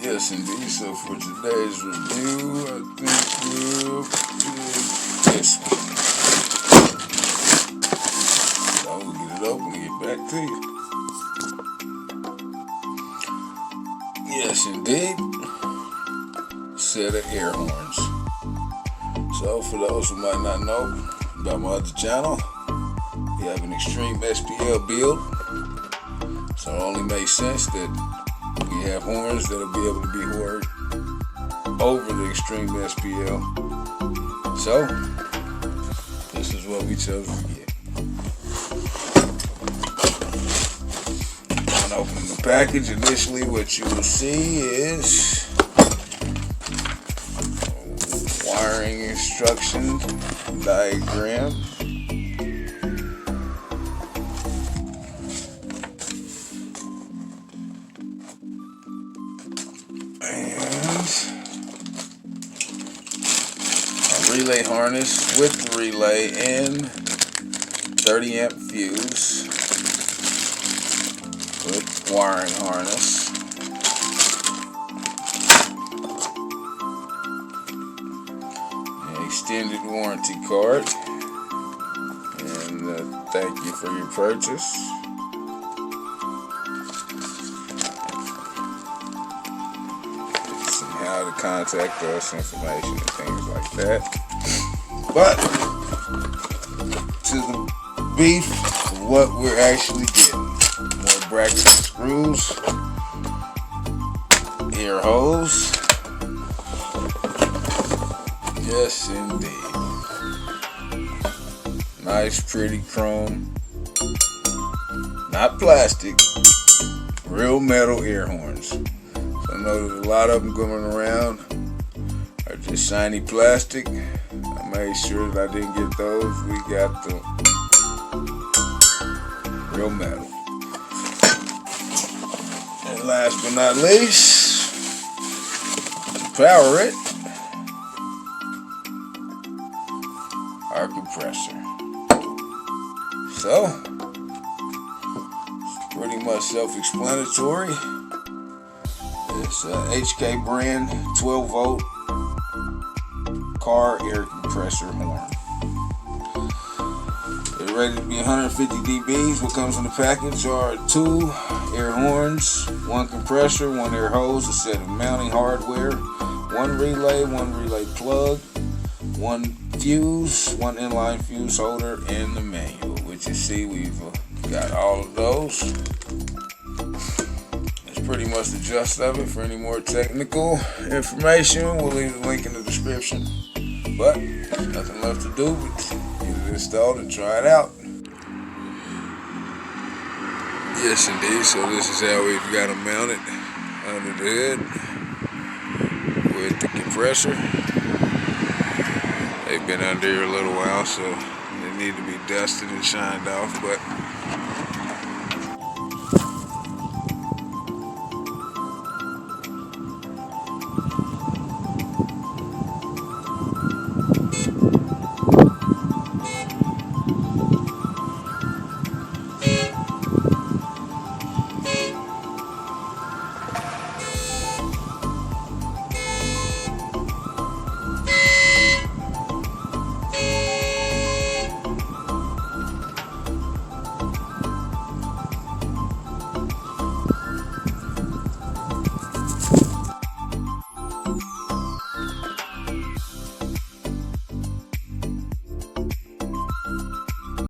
Yes, indeed. So for today's review, I think we'll do this one. So we'll get it open and get back to you. Yes, indeed. Set of air horns. So for those who might not know about my other channel, we have an extreme SPL build. So it only makes sense that we have horns that'll be able to be heard over the extreme SPL. So this is what we chose to get. When opening the package, initially what you will see is a wiring instruction diagram. Relay harness with relay and 30 amp fuse with wiring harness. An extended warranty card, and thank you for your purchase. How to contact us, information and things like that. But to the beef of what we're actually getting: more brackets and screws, ear holes. Yes, indeed. Nice, pretty chrome, not plastic, real metal ear horns. I know that a lot of them going around are just shiny plastic. I made sure that I didn't get those. We got the real metal. And last but not least, to power it, our compressor. So, it's pretty much self-explanatory. It's a HK brand 12 volt car air compressor horn. They're rated to be 150 dBs. What comes in the package are 2 air horns, 1 compressor, 1 air hose, a set of mounting hardware, 1 relay plug, 1 fuse, 1 inline fuse holder, and the manual, which you see we've got all of those. Pretty much the gist of it. For any more technical information, we'll leave the link in the description. But nothing left to do but get it installed and try it out. Yes, indeed. So this is how we've got them mounted under the hood with the compressor. They've been under here a little while, so they need to be dusted and shined off, but